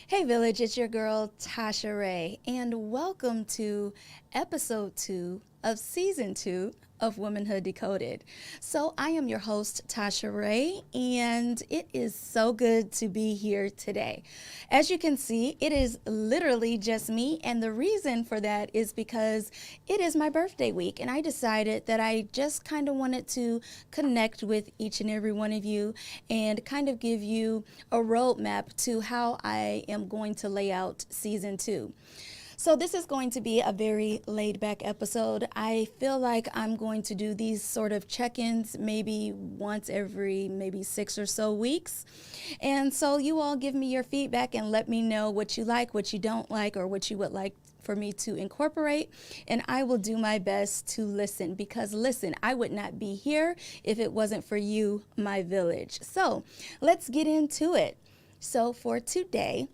Hey Village, it's your girl Tasha Ray, and welcome to episode 2 of season 2 of Womanhood Decoded. So, I am your host Tasha Ray, and it is so good to be here today. As you can see, it is literally just me, and the reason for that is because it is my birthday week, and I decided that I just kind of wanted to connect with each and every one of you and kind of give you a roadmap to how I am going to lay out season 2. So, this is going to be a very laid back episode. I feel like I'm going to do these sort of check ins maybe once every maybe 6 or so weeks. And so, you all give me your feedback and let me know what you like, what you don't like, or what you would like for me to incorporate. And I will do my best to listen because, listen, I would not be here if it wasn't for you, my village. So, let's get into it. So, for today,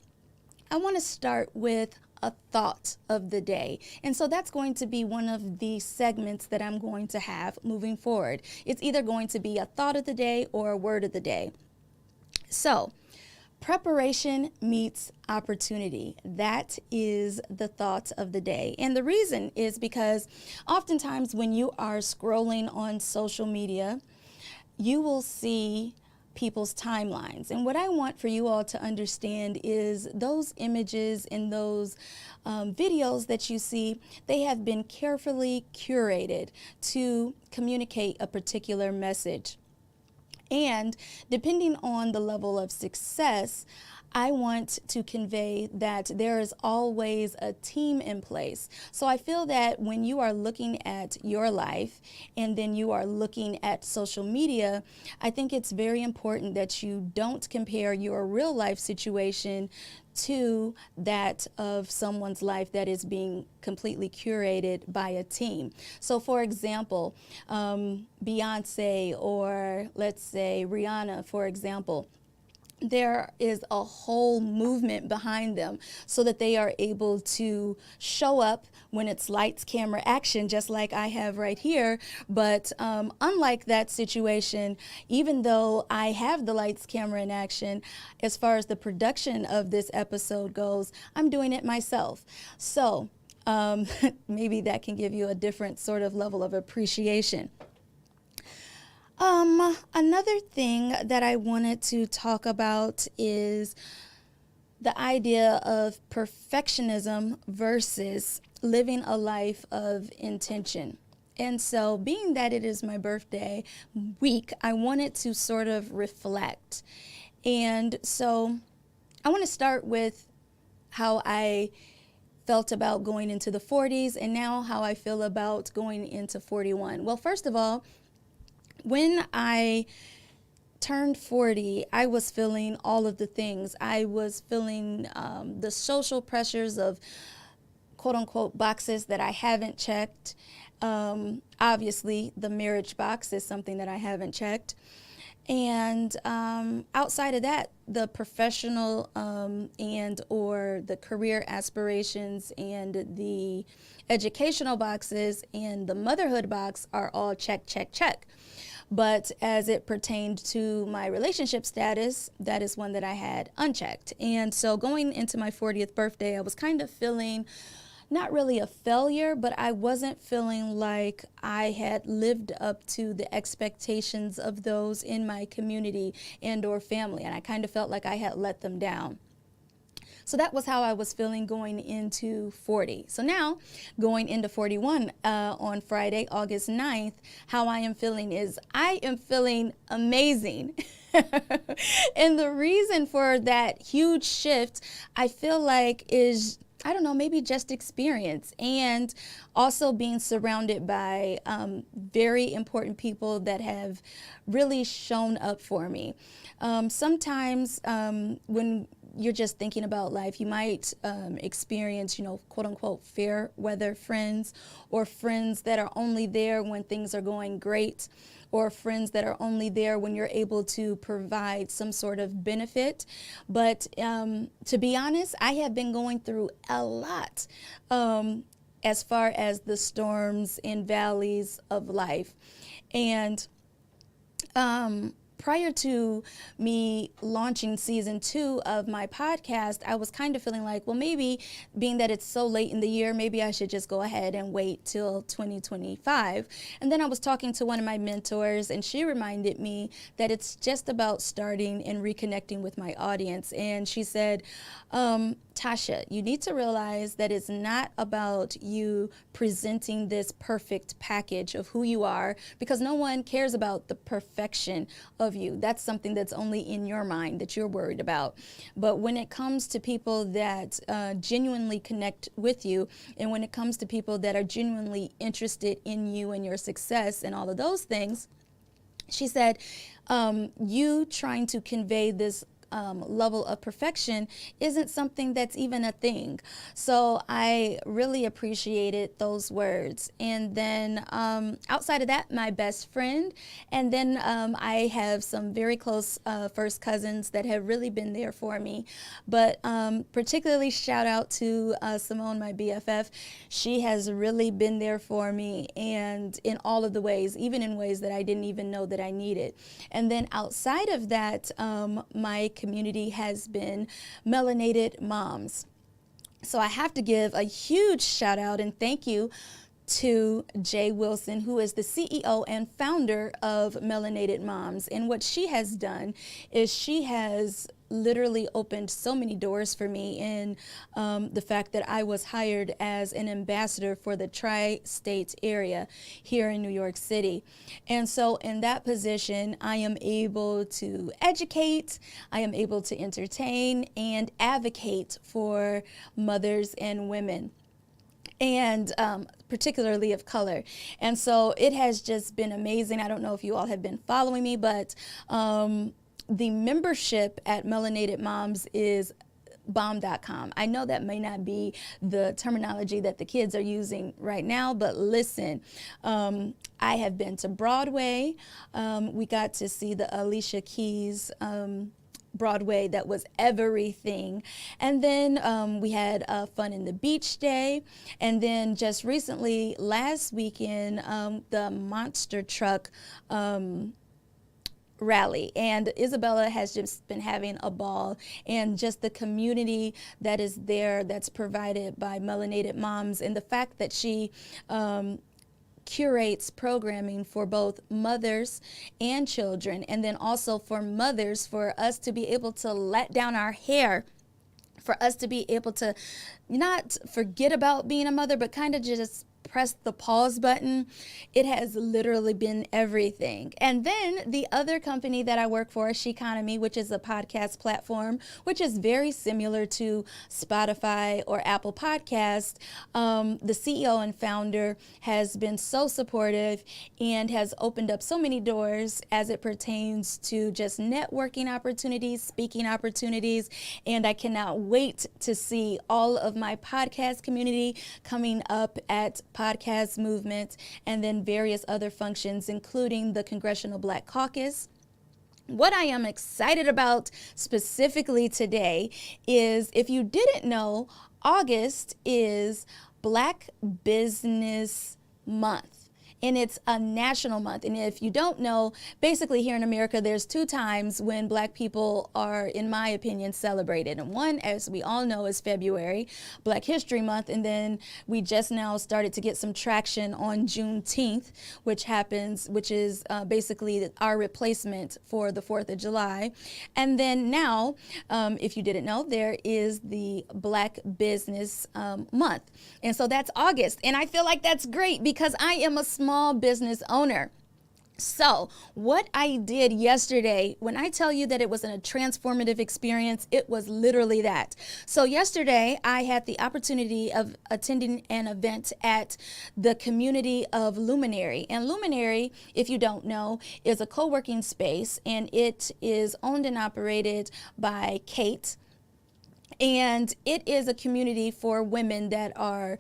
I want to start with a thought of the day. And so that's going to be one of the segments that I'm going to have moving forward. It's either going to be a thought of the day or a word of the day. So, preparation meets opportunity. That is the thought of the day. And the reason is because oftentimes when you are scrolling on social media, you will see people's timelines. And what I want for you all to understand is those images and those videos that you see, they have been carefully curated to communicate a particular message. And depending on the level of success, I want to convey that there is always a team in place. So I feel that when you are looking at your life and then you are looking at social media, I think it's very important that you don't compare your real life situation to that of someone's life that is being completely curated by a team. So, for example, Beyonce or let's say Rihanna, for example, there is a whole movement behind them so that they are able to show up when it's lights, camera, action, just like I have right here. But unlike that situation, even though I have the lights, camera, and action, as far as the production of this episode goes, I'm doing it myself. So maybe that can give you a different sort of level of appreciation. Another thing that I wanted to talk about is the idea of perfectionism versus living a life of intention. And so, being that it is my birthday week, I wanted to sort of reflect. And so, I want to start with how I felt about going into the 40s and now how I feel about going into 41. Well, first of all, when I turned 40, I was feeling all of the things. I was feeling the social pressures of quote unquote boxes that I haven't checked. Obviously, the marriage box is something that I haven't checked. And outside of that, the professional and or the career aspirations and the educational boxes and the motherhood box are all check, check, check. But as it pertained to my relationship status, that is one that I had unchecked. And so going into my 40th birthday, I was kind of feeling not really a failure, but I wasn't feeling like I had lived up to the expectations of those in my community and or family. And I kind of felt like I had let them down. So that was how I was feeling going into 40. So now, going into 41 on Friday, August 9th, how I am feeling is I am feeling amazing. And the reason for that huge shift, I feel like is I don't know, maybe just experience and also being surrounded by very important people that have really shown up for me. Sometimes when you're just thinking about life, you might experience, quote unquote, fair weather friends or friends that are only there when things are going great or friends that are only there when you're able to provide some sort of benefit. But to be honest, I have been going through a lot as far as the storms and valleys of life. And prior to me launching season 2 of my podcast, I was kind of feeling like, well, maybe being that it's so late in the year, maybe I should just go ahead and wait till 2025. And then I was talking to one of my mentors, and she reminded me that it's just about starting and reconnecting with my audience. And she said, Tasha, you need to realize that it's not about you presenting this perfect package of who you are, because no one cares about the perfection of you. That's something that's only in your mind that you're worried about. But when it comes to people that genuinely connect with you, and when it comes to people that are genuinely interested in you and your success and all of those things, she said, you trying to convey this level of perfection isn't something that's even a thing. So I really appreciated those words. And then outside of that, my best friend, and then I have some very close first cousins that have really been there for me. But particularly shout out to Simone, my BFF. She has really been there for me, and in all of the ways, even in ways that I didn't even know that I needed. And then outside of that, my community has been Melanated Moms. So I have to give a huge shout out and thank you to Jay Wilson, who is the CEO and founder of Melanated Moms. And what she has done is she has literally opened so many doors for me in the fact that I was hired as an ambassador for the tri-state area here in New York City. And so in that position, I am able to educate, I am able to entertain and advocate for mothers and women, and particularly of color. And so it has just been amazing. I don't know if you all have been following me, but the membership at Melanated Moms is bomb.com. I know that may not be the terminology that the kids are using right now, but listen, I have been to Broadway. We got to see the Alicia Keys Broadway that was everything. And then we had Fun in the Beach Day. And then just recently, last weekend, the Monster Truck rally, and Isabella has just been having a ball, and just the community that is there that's provided by Melanated Moms, and the fact that she curates programming for both mothers and children, and then also for mothers, for us to be able to let down our hair, for us to be able to not forget about being a mother, but kind of just press the pause button. It has literally been everything. And then the other company that I work for, Sheconomy, which is a podcast platform, which is very similar to Spotify or Apple Podcast. The CEO and founder has been so supportive and has opened up so many doors as it pertains to just networking opportunities, speaking opportunities, and I cannot wait to see all of my podcast community coming up at Podcast Movement, and then various other functions, including the Congressional Black Caucus. What I am excited about specifically today is, if you didn't know, August is Black Business Month. And it's a national month. And if you don't know, basically here in America, there's 2 times when Black people are, in my opinion, celebrated. And one, as we all know, is February, Black History Month. And then we just now started to get some traction on Juneteenth, which is basically our replacement for the 4th of July. And then now, if you didn't know, there is the Black Business Month. And so that's August. And I feel like that's great because I am a small business owner. So what I did yesterday, when I tell you that it was a transformative experience, it was literally that. So yesterday I had the opportunity of attending an event at the community of Luminary. And Luminary, if you don't know, is a co-working space, and it is owned and operated by Kate. And it is a community for women that are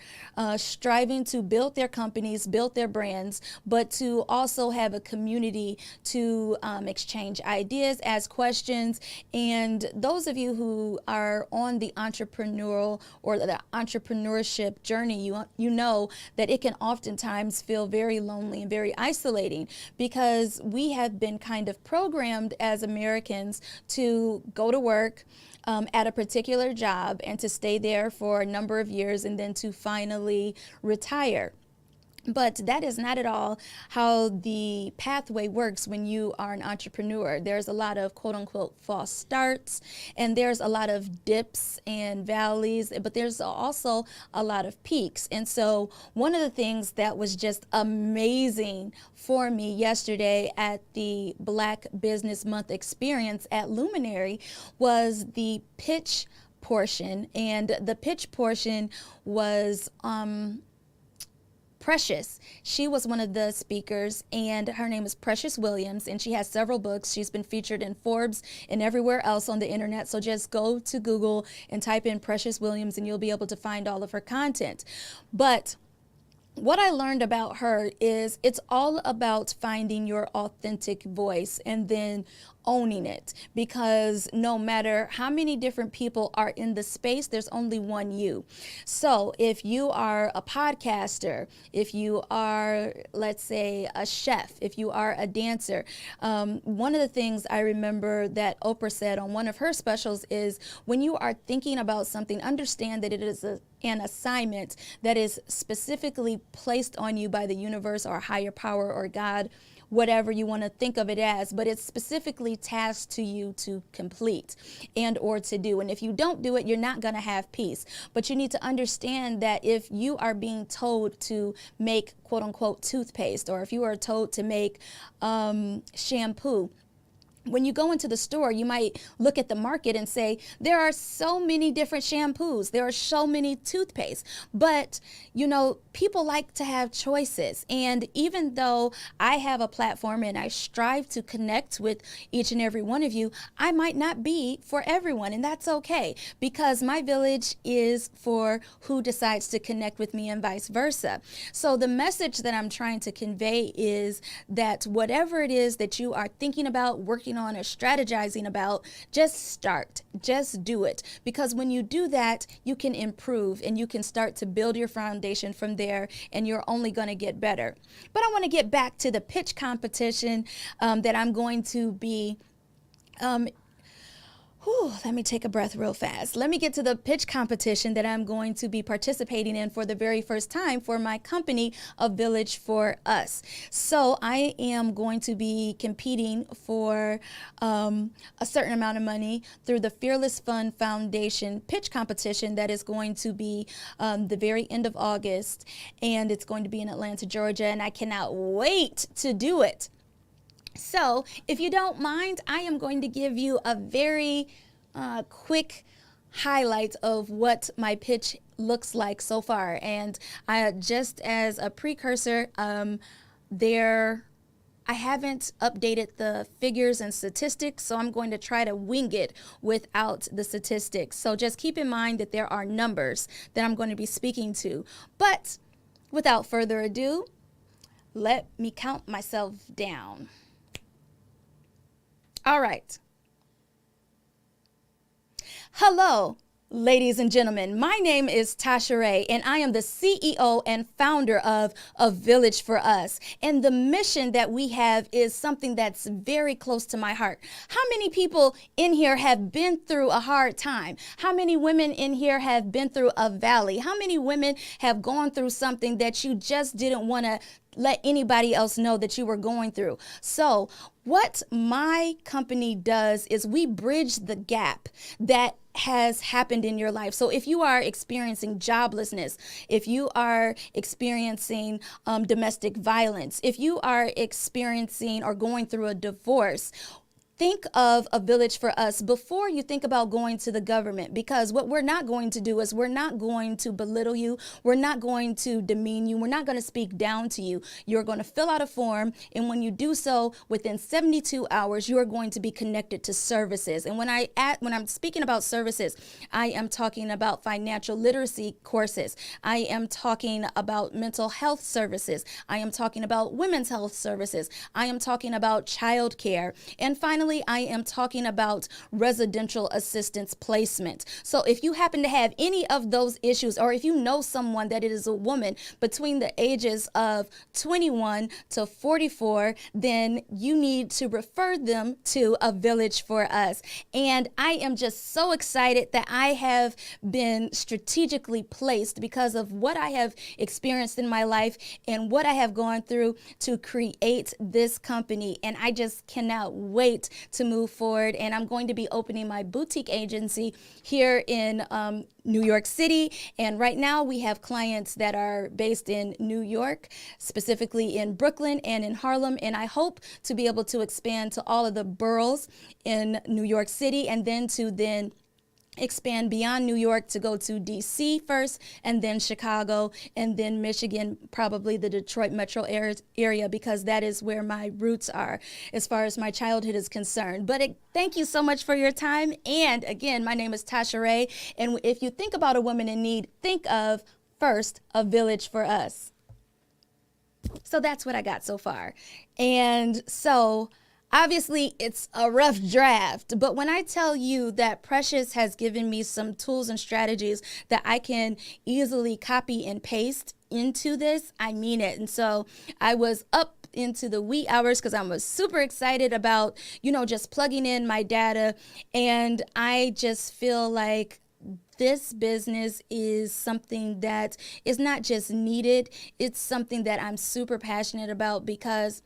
striving to build their companies, build their brands, but to also have a community to exchange ideas, ask questions. And those of you who are on the entrepreneurial or the entrepreneurship journey, you know that it can oftentimes feel very lonely and very isolating, because we have been kind of programmed as Americans to go to work at a particular job and to stay there for a number of years and then to finally retire. But that is not at all how the pathway works when you are an entrepreneur. There's a lot of quote unquote false starts, and there's a lot of dips and valleys, but there's also a lot of peaks. And so one of the things that was just amazing for me yesterday at the Black Business Month experience at Luminary was the pitch portion. And the pitch portion was Precious. She was one of the speakers, and her name is Precious Williams, and she has several books. She's been featured in Forbes and everywhere else on the internet. So just go to Google and type in Precious Williams and you'll be able to find all of her content. But what I learned about her is it's all about finding your authentic voice and then owning it, because no matter how many different people are in the space, there's only one you. So if you are a podcaster, if you are, let's say, a chef, if you are a dancer, one of the things I remember that Oprah said on one of her specials is, when you are thinking about something, understand that it is an assignment that is specifically placed on you by the universe or higher power or God, whatever you want to think of it as, but it's specifically tasked to you to complete and or to do. And if you don't do it, you're not going to have peace. But you need to understand that if you are being told to make quote unquote toothpaste, or if you are told to make shampoo, when you go into the store, you might look at the market and say, there are so many different shampoos, there are so many toothpaste, but you know, people like to have choices. And even though I have a platform and I strive to connect with each and every one of you, I might not be for everyone, and that's okay, because my village is for who decides to connect with me and vice versa. So the message that I'm trying to convey is that whatever it is that you are thinking about, working on, or strategizing about, just start, just do it. Because when you do that, you can improve and you can start to build your foundation from there, and you're only going to get better. But I want to get back to the pitch competition that I'm going to be let me take a breath real fast. Let me get to the pitch competition that I'm going to be participating in for the very first time for my company, A Village for Us. So I am going to be competing for a certain amount of money through the Fearless Fund Foundation pitch competition that is going to be the very end of August, and it's going to be in Atlanta, Georgia, and I cannot wait to do it. So if you don't mind, I am going to give you a very quick highlight of what my pitch looks like so far. And just as a precursor, I haven't updated the figures and statistics, so I'm going to try to wing it without the statistics. So just keep in mind that there are numbers that I'm going to be speaking to. But without further ado, let me count myself down. All right. Hello, ladies and gentlemen. My name is Tasha Ray, and I am the CEO and founder of A Village for Us. And the mission that we have is something that's very close to my heart. How many people in here have been through a hard time? How many women in here have been through a valley? How many women have gone through something that you just didn't want to let anybody else know that you were going through? So what my company does is we bridge the gap that has happened in your life. So if you are experiencing joblessness, if you are experiencing domestic violence, if you are experiencing or going through a divorce, think of a village for us before you think about going to the government, because what we're not going to do is we're not going to belittle you. We're not going to demean you. We're not going to speak down to you. You're going to fill out a form. And when you do so, within 72 hours, you are going to be connected to services. And when I'm speaking about services, I am talking about financial literacy courses. I am talking about mental health services. I am talking about women's health services. I am talking about childcare. And finally, I am talking about residential assistance placement. So if you happen to have any of those issues, or if you know someone that is a woman between the ages of 21 to 44, then you need to refer them to A Village for Us. And I am just so excited that I have been strategically placed because of what I have experienced in my life and what I have gone through to create this company. And I just cannot wait to move forward. And I'm going to be opening my boutique agency here in New York City. And right now we have clients that are based in New York, specifically in Brooklyn and in Harlem. And I hope to be able to expand to all of the boroughs in New York City, and then expand beyond New York to go to DC first, and then Chicago, and then Michigan, probably the Detroit metro area, because that is where my roots are as far as my childhood is concerned. But thank you so much for your time. And again, my name is Tasha Ray. And if you think about a woman in need, think of first A Village for Us. So that's what I got so far. And so obviously, it's a rough draft, but when I tell you that Precious has given me some tools and strategies that I can easily copy and paste into this, I mean it. And so I was up into the wee hours because I was super excited about, just plugging in my data. And I just feel like this business is something that is not just needed, it's something that I'm super passionate about, because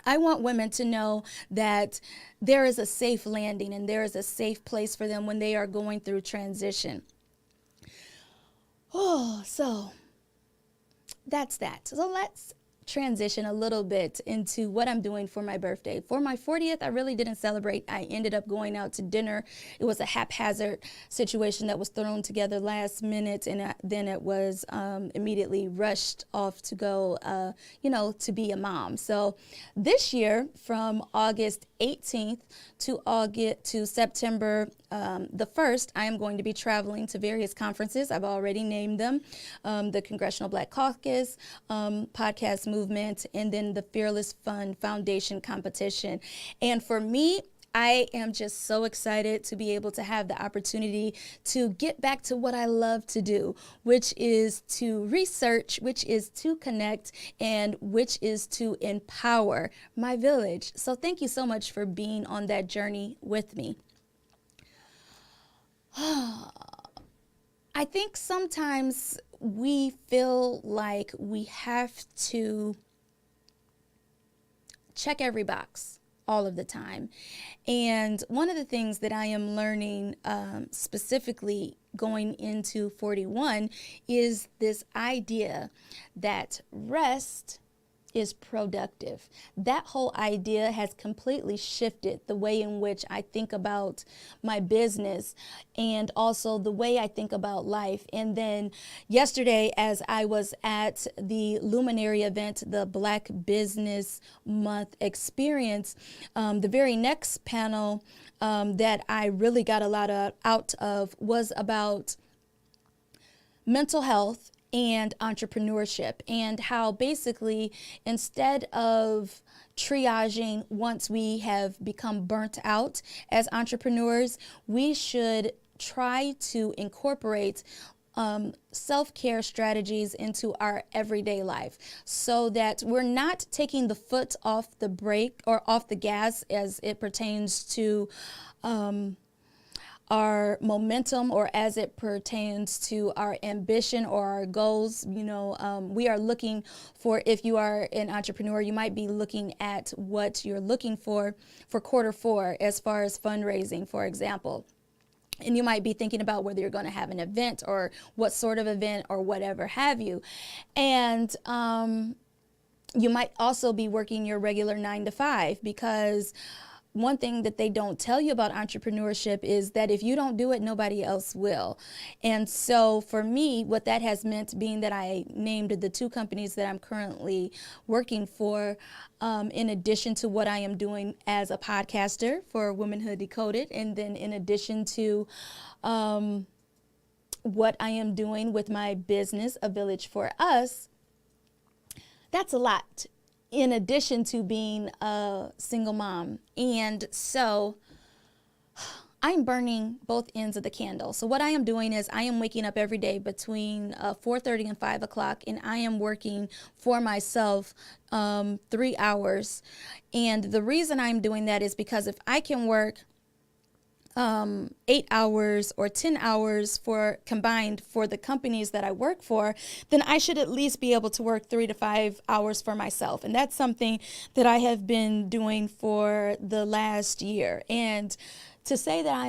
I want women to know that there is a safe landing and there is a safe place for them when they are going through transition. Oh, so that's that. So let's transition a little bit into what I'm doing for my birthday. For my 40th, I really didn't celebrate. I ended up going out to dinner. It was a haphazard situation that was thrown together last minute, and then it was immediately rushed off to go, to be a mom. So this year, from August 18th to September the 1st, I am going to be traveling to various conferences. I've already named them: the Congressional Black Caucus, Podcast Movement, and then the Fearless Fun Foundation competition. And for me, I am just so excited to be able to have the opportunity to get back to what I love to do, which is to research, which is to connect, and which is to empower my village. So thank you so much for being on that journey with me. I think sometimes we feel like we have to check every box all of the time. And one of the things that I am learning specifically going into 41 is this idea that rest is productive. That whole idea has completely shifted the way in which I think about my business and also the way I think about life. And then yesterday, as I was at the Luminary event, the Black Business Month experience, the very next panel that I really got a lot out of was about mental health and entrepreneurship, and how basically instead of triaging once we have become burnt out as entrepreneurs, we should try to incorporate self-care strategies into our everyday life so that we're not taking the foot off the brake or off the gas as it pertains to our momentum or as it pertains to our ambition or our goals. We are looking for, if you are an entrepreneur, you might be looking at what you're looking for Q4 as far as fundraising, for example. And you might be thinking about whether you're going to have an event or what sort of event or whatever have you. And you might also be working your regular 9 to 5 because one thing that they don't tell you about entrepreneurship is that if you don't do it, nobody else will. And so for me, what that has meant, being that I named the two companies that I'm currently working for, in addition to what I am doing as a podcaster for Womanhood Decoded, and then in addition to what I am doing with my business, A Village for Us, that's a lot, in addition to being a single mom. And so I'm burning both ends of the candle. So what I am doing is I am waking up every day between 4:30 and 5 o'clock, and I am working for myself 3 hours. And the reason I'm doing that is because if I can work 8 hours or 10 hours for combined for the companies that I work for, then I should at least be able to work 3 to 5 hours for myself. And that's something that I have been doing for the last year. And to say that I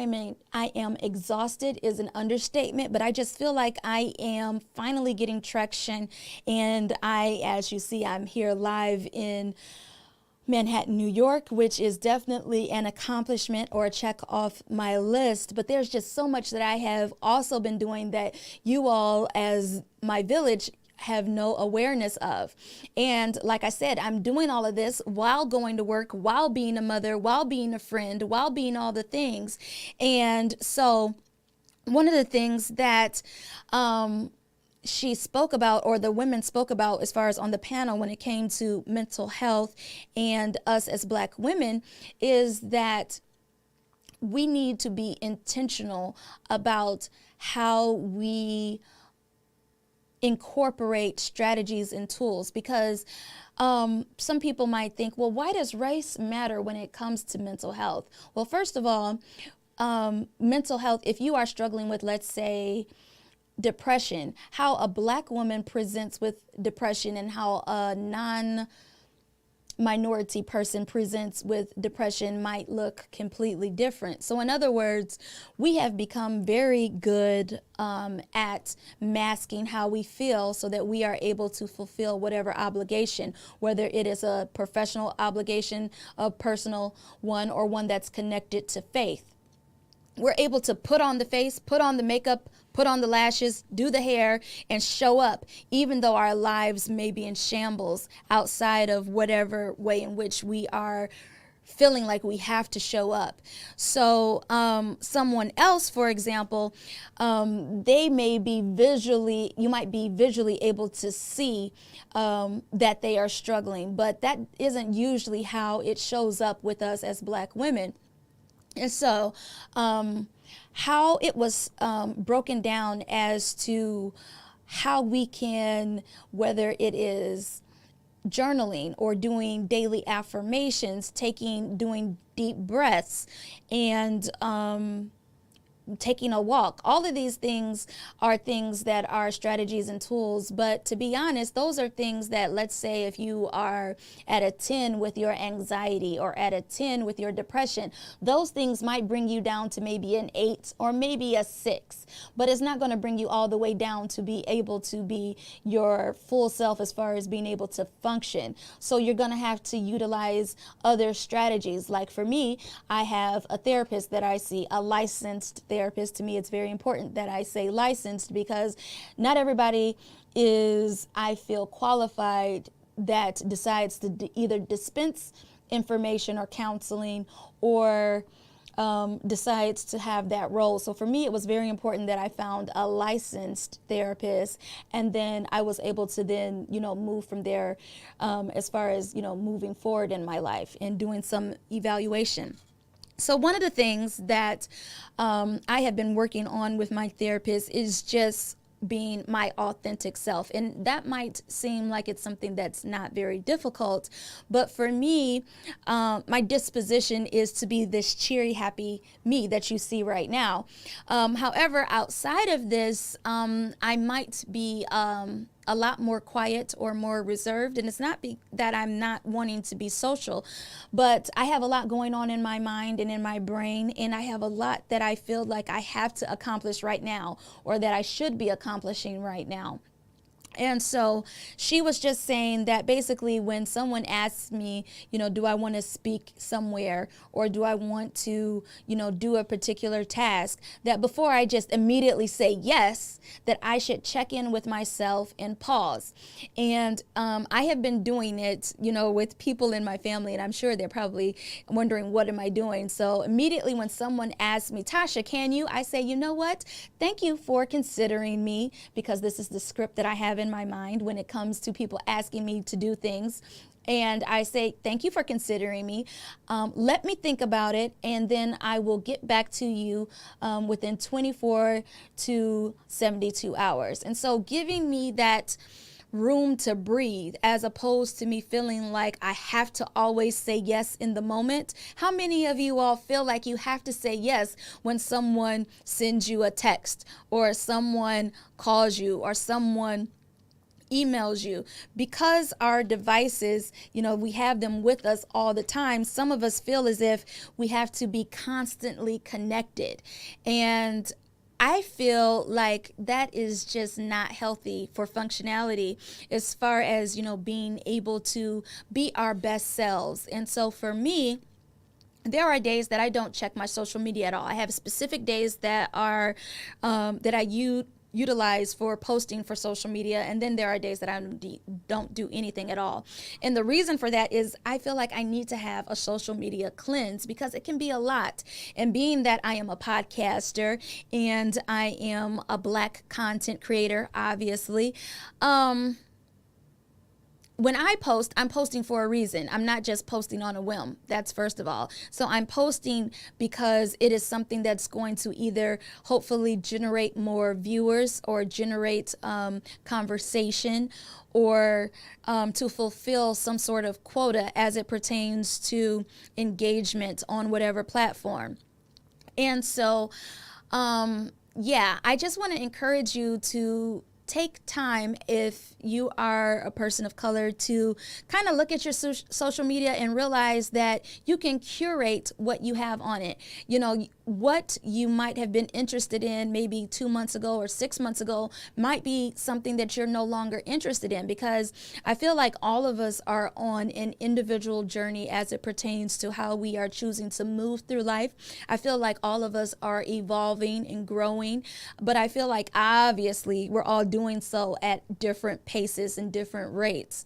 am exhausted is an understatement, but I just feel like I am finally getting traction. And as you see, I'm here live in Manhattan, New York, which is definitely an accomplishment or a check off my list. But there's just so much that I have also been doing that you all, as my village, have no awareness of. And like I said, I'm doing all of this while going to work, while being a mother, while being a friend, while being all the things. And so one of the things that she spoke about, or the women spoke about as far as on the panel when it came to mental health and us as Black women, is that we need to be intentional about how we incorporate strategies and tools, because some people might think, well, why does race matter when it comes to mental health? Well, first of all, mental health, if you are struggling with, let's say, depression, how a Black woman presents with depression and how a non-minority person presents with depression might look completely different. So in other words, we have become very good at masking how we feel so that we are able to fulfill whatever obligation, whether it is a professional obligation, a personal one, or one that's connected to faith. We're able to put on the face, put on the makeup, put on the lashes, do the hair, and show up, even though our lives may be in shambles outside of whatever way in which we are feeling like we have to show up. So someone else, for example, you might be visually able to see that they are struggling, but that isn't usually how it shows up with us as Black women. And so how it was broken down as to how we can, whether it is journaling or doing daily affirmations, doing deep breaths, and taking a walk. All of these things are things that are strategies and tools, but to be honest, those are things that, let's say if you are at a 10 with your anxiety or at a 10 with your depression, those things might bring you down to maybe an 8 or maybe a 6, but it's not going to bring you all the way down to be able to be your full self as far as being able to function. So you're going to have to utilize other strategies. Like for me, I have a therapist that I see, a licensed therapist. To me, it's very important that I say licensed, because not everybody is, I feel, qualified that decides to either dispense information or counseling or decides to have that role. So for me, it was very important that I found a licensed therapist, and then I was able to then, move from there as far as, moving forward in my life and doing some evaluation. So one of the things that I have been working on with my therapist is just being my authentic self. And that might seem like it's something that's not very difficult, but for me, my disposition is to be this cheery, happy me that you see right now. However, outside of this, I might be a lot more quiet or more reserved. And it's not that I'm not wanting to be social, but I have a lot going on in my mind and in my brain, and I have a lot that I feel like I have to accomplish right now, or that I should be accomplishing right now. And so she was just saying that basically when someone asks me, do I want to speak somewhere or do I want to, do a particular task, that before I just immediately say yes, that I should check in with myself and pause. And I have been doing it, with people in my family, and I'm sure they're probably wondering, what am I doing? So immediately when someone asks me, Tasha, can you? I say, you know what? Thank you for considering me, because this is the script that I have in my mind when it comes to people asking me to do things. And I say, thank you for considering me. Let me think about it, and then I will get back to you within 24 to 72 hours. And so giving me that room to breathe, as opposed to me feeling like I have to always say yes in the moment. How many of you all feel like you have to say yes when someone sends you a text or someone calls you or someone emails you? Because our devices, we have them with us all the time, some of us feel as if we have to be constantly connected. And I feel like that is just not healthy for functionality as far as, being able to be our best selves. And so for me, there are days that I don't check my social media at all. I have specific days that are that I utilize for posting for social media, and then there are days that I don't do anything at all. And the reason for that is I feel like I need to have a social media cleanse, because it can be a lot. And being that I am a podcaster and I am a Black content creator, obviously, when I post, I'm posting for a reason. I'm not just posting on a whim. That's first of all. So I'm posting because it is something that's going to either hopefully generate more viewers or generate conversation, or to fulfill some sort of quota as it pertains to engagement on whatever platform. And so, I just want to encourage you to take time, if you are a person of color, to kind of look at your social media and realize that you can curate what you have on it. What you might have been interested in maybe 2 months ago or 6 months ago might be something that you're no longer interested in, because I feel like all of us are on an individual journey as it pertains to how we are choosing to move through life. I feel like all of us are evolving and growing, but I feel like obviously we're all doing so at different paces and different rates.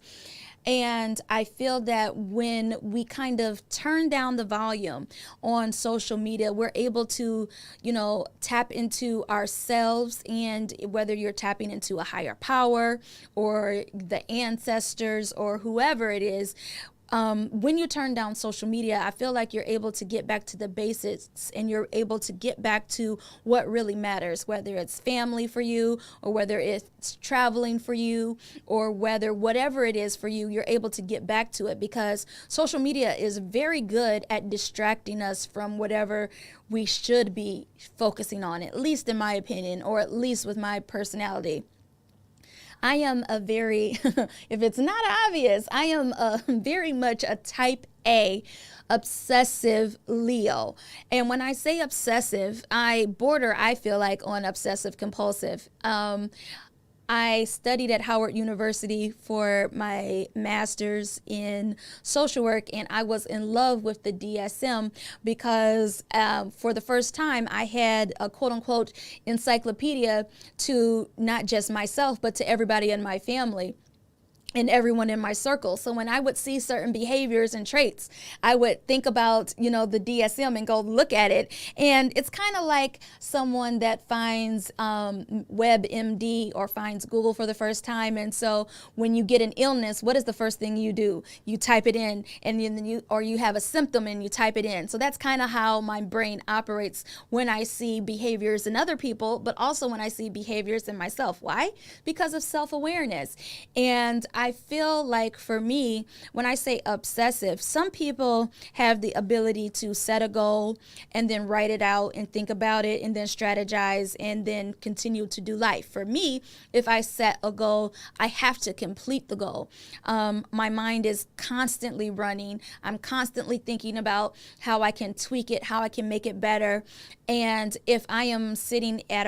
And I feel that when we kind of turn down the volume on social media, we're able to, tap into ourselves, and whether you're tapping into a higher power or the ancestors or whoever it is, when you turn down social media, I feel like you're able to get back to the basics, and you're able to get back to what really matters, whether it's family for you, or whether it's traveling for you, or whatever it is for you, you're able to get back to it, because social media is very good at distracting us from whatever we should be focusing on, at least in my opinion, or at least with my personality. I am a very, if it's not obvious, I am very much a type A obsessive Leo. And when I say obsessive, I feel like, on obsessive compulsive. I studied at Howard University for my master's in social work, and I was in love with the DSM because for the first time I had a quote unquote encyclopedia to not just myself, but to everybody in my family and everyone in my circle. So when I would see certain behaviors and traits, I would think about, the DSM and go look at it. And it's kind of like someone that finds WebMD or finds Google for the first time. And so when you get an illness, what is the first thing you do? You type it in, and then you have a symptom and you type it in. So that's kind of how my brain operates when I see behaviors in other people, but also when I see behaviors in myself. Why? Because of self-awareness. And I feel like for me, when I say obsessive, some people have the ability to set a goal and then write it out and think about it and then strategize and then continue to do life. For me, if I set a goal, I have to complete the goal. My mind is constantly running. I'm constantly thinking about how I can tweak it, how I can make it better. And if I am sitting in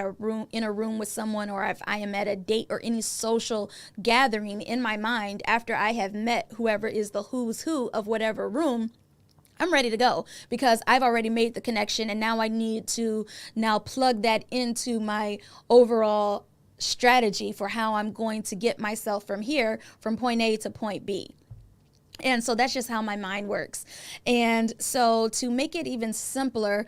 a room with someone, or if I am at a date or any social gathering, in my mind, after I have met whoever is the who's who of whatever room, I'm ready to go because I've already made the connection, and now I need to now plug that into my overall strategy for how I'm going to get myself from here, from point A to point B. And so that's just how my mind works. And so to make it even simpler,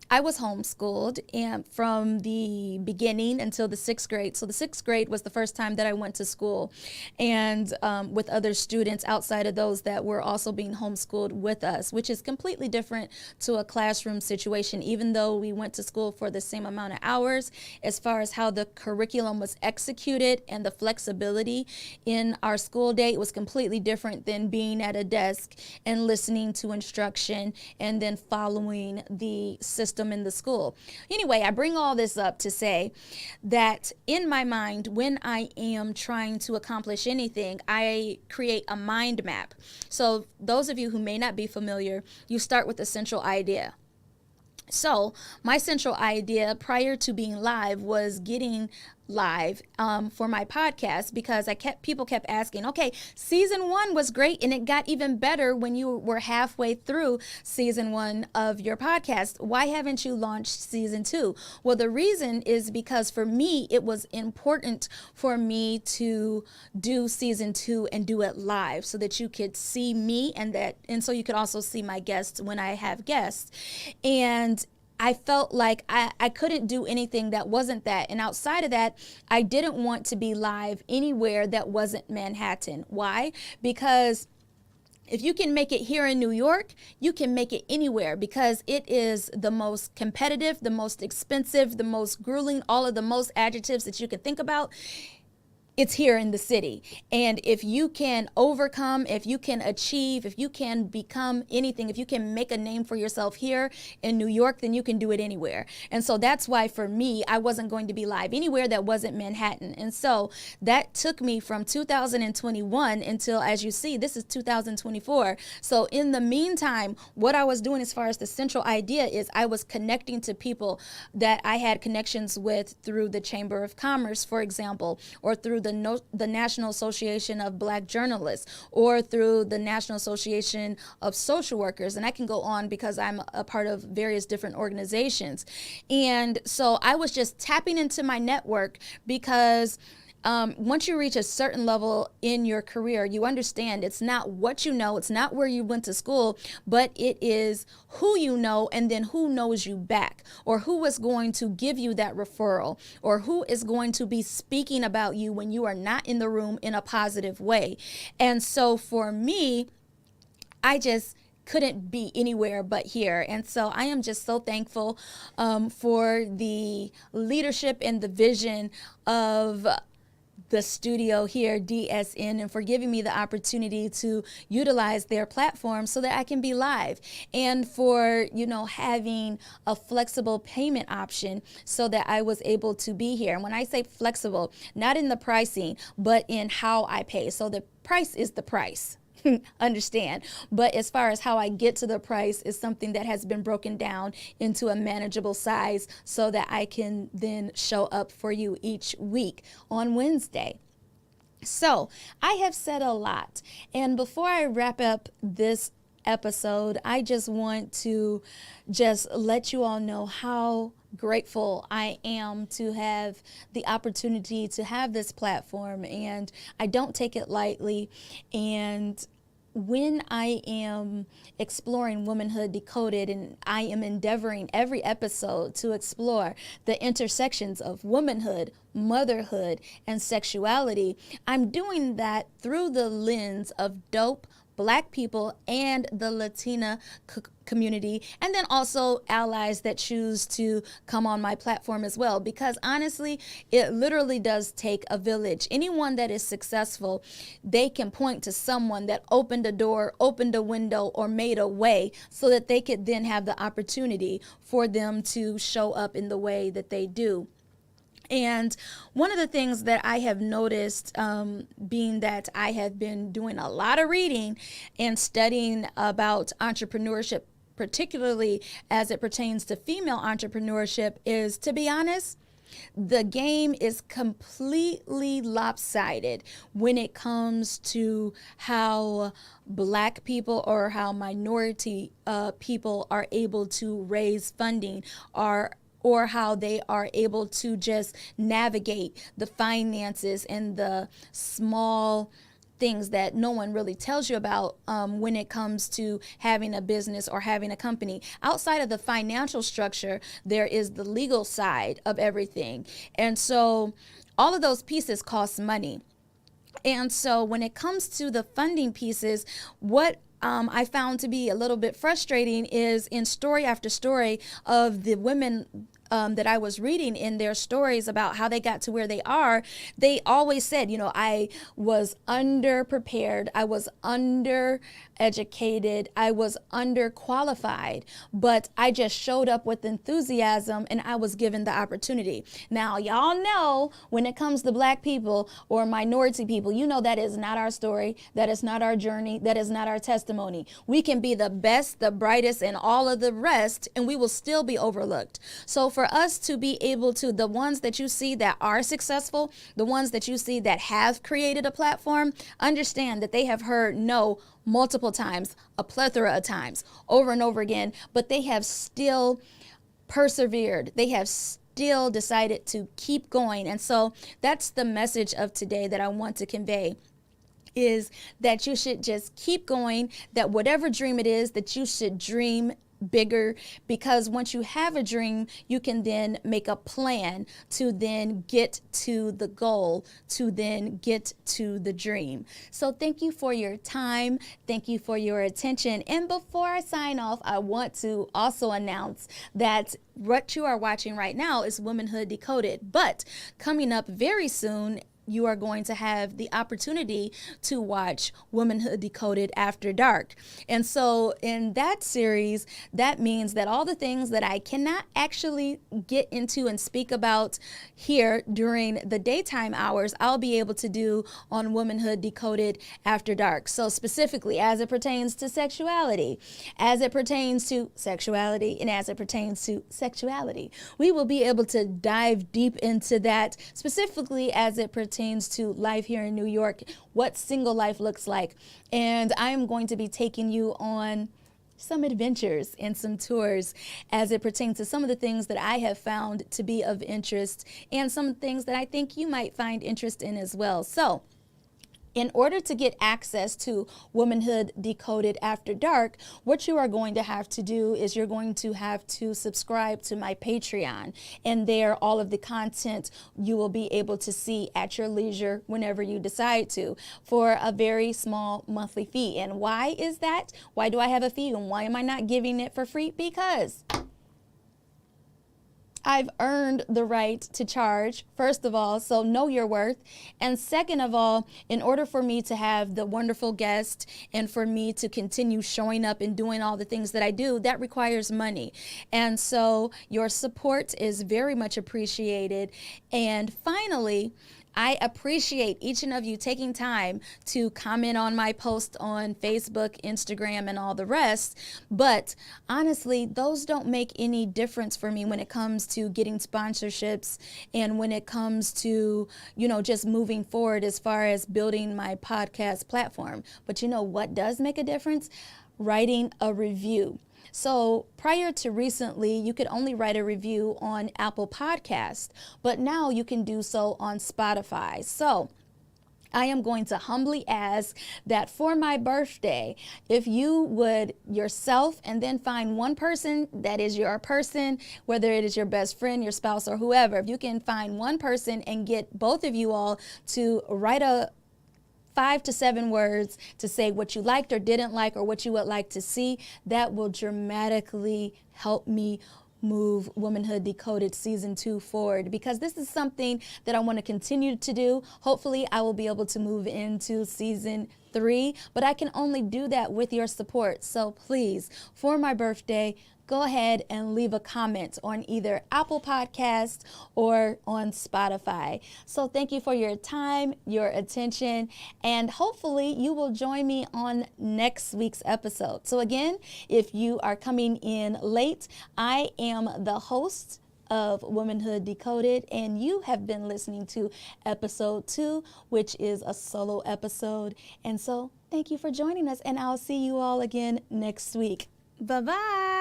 I was homeschooled and from the beginning until the sixth grade. So the sixth grade was the first time that I went to school, and with other students outside of those that were also being homeschooled with us, which is completely different to a classroom situation, even though we went to school for the same amount of hours. As far as how the curriculum was executed and the flexibility in our school day, it was completely different than being at a desk and listening to instruction and then following the system in the school. Anyway, I bring all this up to say that in my mind, when I am trying to accomplish anything, I create a mind map. So those of you who may not be familiar, you start with a central idea. So my central idea prior to being live was getting live for my podcast, because people kept asking, okay, season 1 was great and it got even better when you were halfway through season 1 of your podcast. Why haven't you launched season 2? Well, the reason is because for me, it was important for me to do season 2 and do it live so that you could see me and so you could also see my guests when I have guests. And I felt like I couldn't do anything that wasn't that. And outside of that, I didn't want to be live anywhere that wasn't Manhattan. Why? Because if you can make it here in New York, you can make it anywhere, because it is the most competitive, the most expensive, the most grueling, all of the most adjectives that you can think about. It's here in the city. And if you can overcome, if you can achieve, if you can become anything, if you can make a name for yourself here in New York, then you can do it anywhere. And so that's why for me, I wasn't going to be live anywhere that wasn't Manhattan. And so that took me from 2021 until, as you see, this is 2024. So in the meantime, what I was doing as far as the central idea is I was connecting to people that I had connections with through the Chamber of Commerce, for example, or through the National Association of Black Journalists, or through the National Association of Social Workers. And I can go on because I'm a part of various different organizations. And so I was just tapping into my network, because once you reach a certain level in your career, you understand it's not what you know, it's not where you went to school, but it is who you know, and then who knows you back, or who is going to give you that referral, or who is going to be speaking about you when you are not in the room in a positive way. And so for me, I just couldn't be anywhere but here. And so I am just so thankful for the leadership and the vision of the studio here, DSN, and for giving me the opportunity to utilize their platform so that I can be live, and for, having a flexible payment option so that I was able to be here. And when I say flexible, not in the pricing, but in how I pay. So the price is the price. Understand. But as far as how I get to the price is something that has been broken down into a manageable size so that I can then show up for you each week on Wednesday. So I have said a lot. And before I wrap up this episode, I just want to just let you all know how grateful I am to have the opportunity to have this platform, and I don't take it lightly. And when I am exploring Womanhood Decoded, and I am endeavoring every episode to explore the intersections of womanhood, motherhood, and sexuality, I'm doing that through the lens of dope Black people and the Latina community, and then also allies that choose to come on my platform as well. Because honestly, it literally does take a village. Anyone that is successful, they can point to someone that opened a door, opened a window, or made a way so that they could then have the opportunity for them to show up in the way that they do. And one of the things that I have noticed, being that I have been doing a lot of reading and studying about entrepreneurship, particularly as it pertains to female entrepreneurship, is, to be honest, the game is completely lopsided when it comes to how Black people or how minority people are able to raise funding, or how they are able to just navigate the finances and the small things that no one really tells you about when it comes to having a business or having a company. Outside of the financial structure, there is the legal side of everything. And so all of those pieces cost money. And so when it comes to the funding pieces, what I found to be a little bit frustrating is in story after story of the women that I was reading in their stories about how they got to where they are, they always said, I was underprepared, I was undereducated, I was underqualified, but I just showed up with enthusiasm and I was given the opportunity. Now, y'all know when it comes to Black people or minority people, that is not our story, that is not our journey, that is not our testimony. We can be the best, the brightest, and all of the rest, and we will still be overlooked. So for us to be able to, the ones that you see that are successful, the ones that you see that have created a platform, understand that they have heard no multiple times, a plethora of times, over and over again, but they have still persevered. They have still decided to keep going. And so that's the message of today that I want to convey, is that you should just keep going, that whatever dream it is, that you should dream bigger, because once you have a dream, you can then make a plan to then get to the goal, to then get to the dream. So thank you for your time. Thank you for your attention. And before I sign off, I want to also announce that what you are watching right now is Womanhood Decoded, but coming up very soon, you are going to have the opportunity to watch Womanhood Decoded After Dark. And so in that series, that means that all the things that I cannot actually get into and speak about here during the daytime hours, I'll be able to do on Womanhood Decoded After Dark. So specifically as it pertains to sexuality, as it pertains to sexuality, and as it pertains to sexuality, we will be able to dive deep into that, specifically as it pertains to life here in New York, what single life looks like. And I am going to be taking you on some adventures and some tours as it pertains to some of the things that I have found to be of interest and some things that I think you might find interest in as well. So in order to get access to Womanhood Decoded After Dark, what you are going to have to do is you're going to have to subscribe to my Patreon. And there, all of the content you will be able to see at your leisure whenever you decide to, for a very small monthly fee. And why is that? Why do I have a fee? And why am I not giving it for free? Because I've earned the right to charge, first of all, so know your worth. And second of all, in order for me to have the wonderful guest and for me to continue showing up and doing all the things that I do, that requires money. And so your support is very much appreciated. And finally, I appreciate each and of you taking time to comment on my post on Facebook, Instagram, and all the rest. But honestly, those don't make any difference for me when it comes to getting sponsorships and when it comes to, just moving forward as far as building my podcast platform. But you know what does make a difference? Writing a review. So prior to recently, you could only write a review on Apple Podcast, but now you can do so on Spotify. So I am going to humbly ask that for my birthday, if you would yourself and then find one person that is your person, whether it is your best friend, your spouse, or whoever, if you can find one person and get both of you all to write a 5 to 7 words to say what you liked or didn't like or what you would like to see. That will dramatically help me move Womanhood Decoded Season 2 forward, because this is something that I want to continue to do. Hopefully, I will be able to move into Season 3, but I can only do that with your support. So please, for my birthday, go ahead and leave a comment on either Apple Podcast or on Spotify. So thank you for your time, your attention, and hopefully you will join me on next week's episode. So again, if you are coming in late, I am the host of Womanhood Decoded, and you have been listening to episode 2, which is a solo episode. And so thank you for joining us, and I'll see you all again next week. Bye-bye.